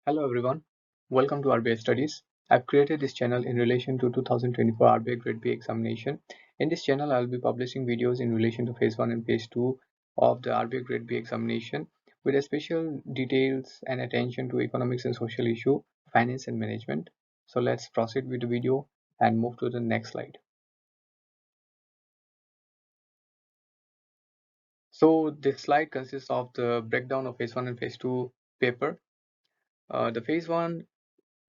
Hello everyone, welcome to RBI Studies. I've created this channel in relation to 2024 RBI Grade B examination. In this channel, I'll be publishing videos in relation to Phase 1 and Phase 2 of the RBI Grade B examination with a special details and attention to economics and social issue, finance and management. So let's proceed with the video and move to the next slide. So this slide consists of the breakdown of Phase 1 and Phase 2 paper. The Phase 1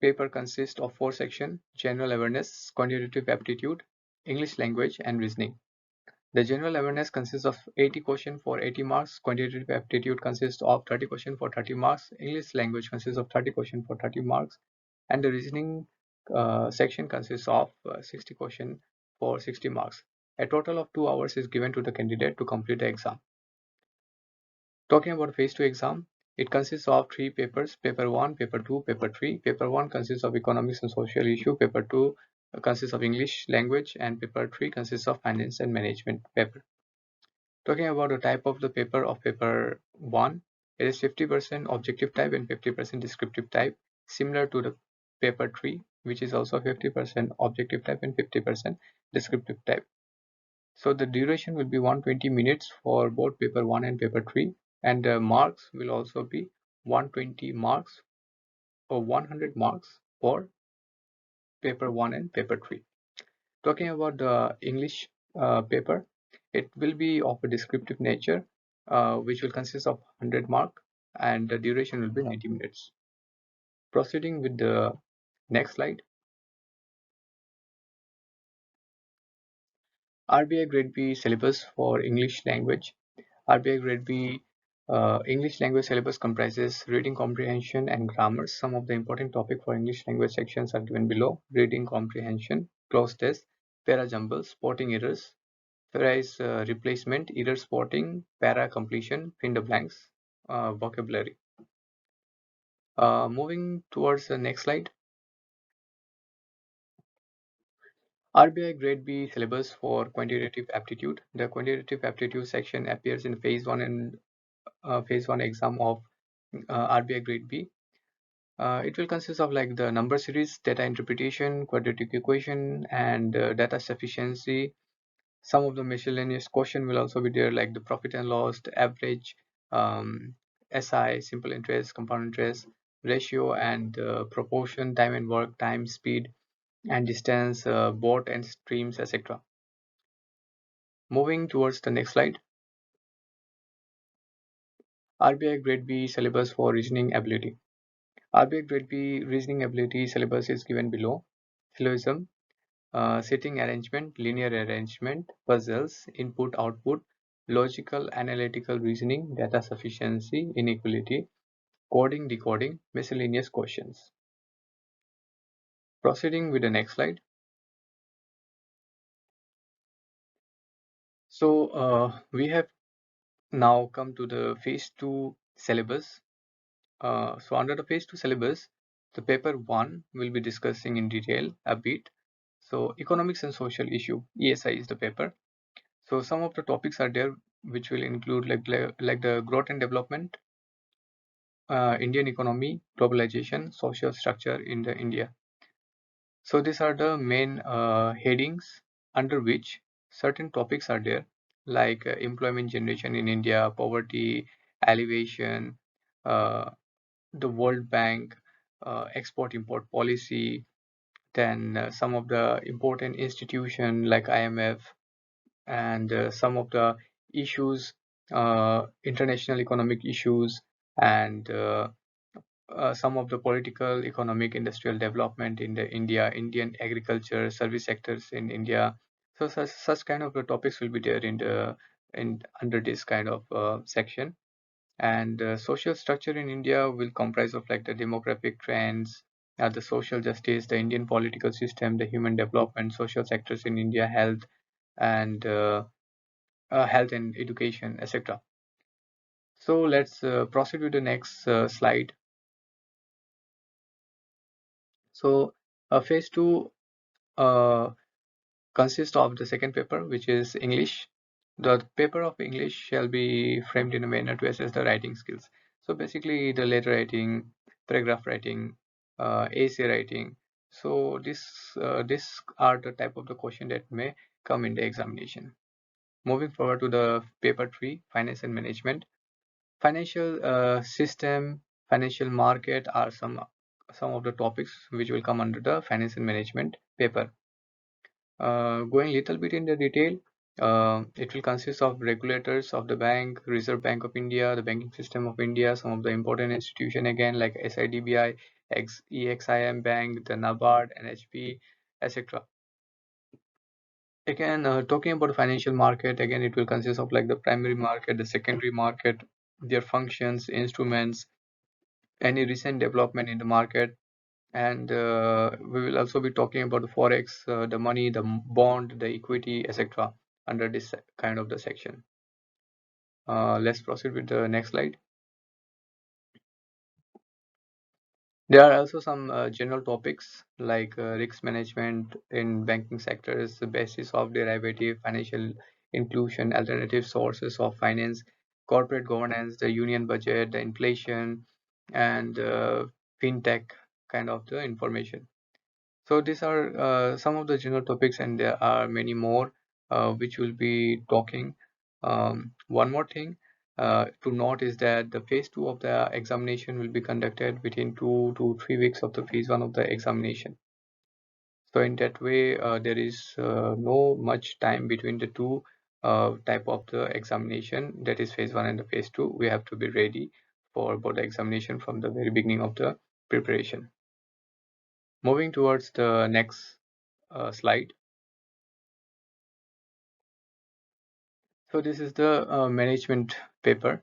paper consists of 4 sections: general awareness, quantitative aptitude, English language, and reasoning. The general awareness consists of 80 questions for 80 marks, quantitative aptitude consists of 30 questions for 30 marks, English language consists of 30 questions for 30 marks, and the reasoning section consists of 60 questions for 60 marks. A total of 2 hours is given to the candidate to complete the exam. Talking about phase 2 exam, it consists of 3 papers: paper 1, paper 2, paper 3. Paper 1 consists of economics and social issue, paper 2 consists of English language, and paper 3 consists of finance and management paper. Talking about the type of the paper of paper 1, it is 50% objective type and 50% descriptive type, similar to the paper 3, which is also 50% objective type and 50% descriptive type. So the duration will be 120 minutes for both paper 1 and paper 3, and the marks will also be 120 marks or 100 marks for paper 1 and paper 3. Talking about the English paper, it will be of a descriptive nature, which will consist of 100 mark, and the duration will be 90 minutes. Proceeding with the next slide. RBI Grade B syllabus for English language. RBI Grade B English language syllabus comprises reading comprehension and grammar. Some of the important topics for English language sections are given below: reading comprehension, cloze test, para jumble, spotting errors, phrase replacement, error spotting, para completion, fill the blanks, vocabulary. Moving towards the next slide. RBI Grade B syllabus for quantitative aptitude. The quantitative aptitude section appears in phase 1 and phase 1 exam of RBI Grade B. It will consist of like the number series, data interpretation, quadratic equation, and data sufficiency. Some of the miscellaneous question will also be there, like the profit and loss, the average, SI, simple interest, compound interest, ratio and proportion, time and work, time, speed and distance, boat and streams, etc. Moving towards the next slide. RBI Grade B syllabus for reasoning ability. RBI Grade B reasoning ability syllabus is given below. Syllogism, sitting arrangement, linear arrangement, puzzles, input output, logical analytical reasoning, data sufficiency, inequality, coding decoding, miscellaneous questions. Proceeding with the next slide. So we have now come to the phase 2 syllabus. So under the phase 2 syllabus, the paper 1 will be discussing in detail a bit. So economics and social issue, ESI is the paper. So some of the topics are there which will include like the growth and development, Indian economy, globalization, social structure in the India. So these are the main headings under which certain topics are there, like employment generation in India, poverty alleviation, the World Bank, export-import policy, then some of the important institution like IMF, and some of the issues, international economic issues, and some of the political, economic, industrial development in the Indian agriculture, service sectors in India. So such kind of the topics will be there in under this kind of section. And social structure in India will comprise of like the demographic trends, the social justice, the Indian political system, the human development, social sectors in India, and health and education, etc. So let's proceed with the next slide. So phase 2 uh, consists of the second paper, which is English. The paper of English shall be framed in a manner to assess the writing skills. So basically the letter writing, paragraph writing, essay writing. So this are the type of the question that may come in the examination. Moving forward to the paper 3, finance and management. Financial system, financial market are some of the topics which will come under the finance and management paper. Going little bit in the detail, it will consist of regulators of the bank, Reserve Bank of India, the banking system of India, some of the important institution again like SIDBI, EXIM Bank, the NABARD, NHB, etc. Again, talking about the financial market, again it will consist of like the primary market, the secondary market, their functions, instruments, any recent development in the market, and we will also be talking about the forex, the money, the bond, the equity, etc. under this kind of the section. Let's proceed with the next slide. There are also some general topics like risk management in banking sectors, the basis of derivative, financial inclusion, alternative sources of finance, corporate governance, the union budget, the inflation, and fintech kind of the information. So these are some of the general topics, and there are many more which will be talking. One more thing to note is that the phase 2 of the examination will be conducted within 2 to 3 weeks of the phase 1 of the examination. So in that way, there is no much time between the two type of the examination, that is phase 1 and the phase 2. We have to be ready for both the examination from the very beginning of the preparation. Moving towards the next slide. So this is the management paper.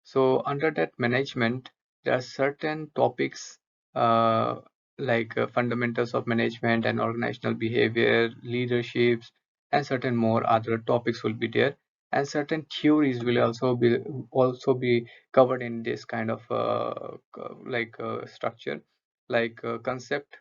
So under that management, there are certain topics uh, like fundamentals of management and organizational behavior, leaderships, and certain more other topics will be there. And certain theories will also be covered in this kind of structure, like concept,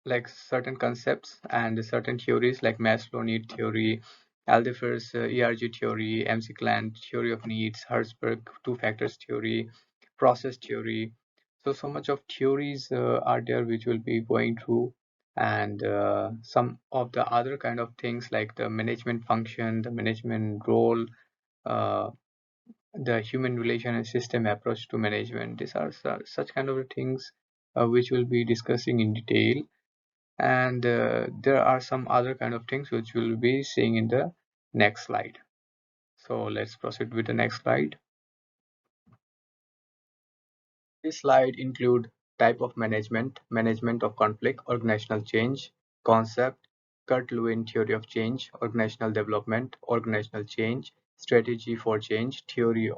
like certain concepts and certain theories like Maslow need theory, Alderfer's ERG theory, MC-Clan theory of needs, Herzberg two factors theory, process theory. So much of theories are there which will be going through, and some of the other kind of things like the management function, the management role, uh, the human relation and system approach to management. These are such kind of things which we'll be discussing in detail, and there are some other kind of things which we'll be seeing in the next slide. So let's proceed with the next slide. This slide include type of management, management of conflict, organizational change, concept, Kurt Lewin theory of change, organizational development, organizational change, strategy for change, theory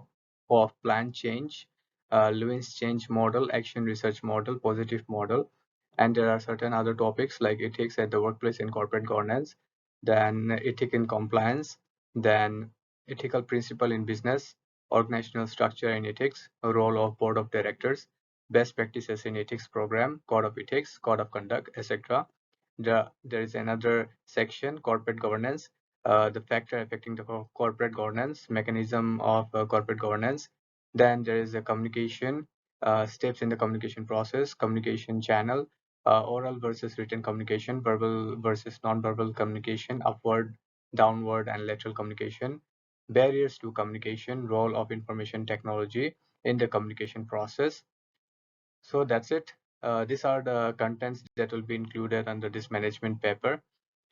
of planned change, Lewin's change model, action research model, positive model, and there are certain other topics like ethics at the workplace in corporate governance, then ethic in compliance, then ethical principle in business, organizational structure in ethics, role of board of directors, best practices in ethics program, code of ethics, code of conduct, etc. There is another section, corporate governance, the factor affecting the corporate governance, mechanism of corporate governance. Then there is a communication, steps in the communication process, communication channel, oral versus written communication, verbal versus non-verbal communication, upward, downward, and lateral communication, barriers to communication, role of information technology in the communication process. So that's it. These are the contents that will be included under this management paper.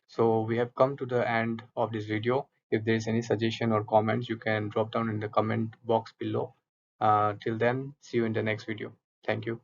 So we have come to the end of this video. If there is any suggestion or comments, you can drop down in the comment box below. Till then, see you in the next video. Thank you.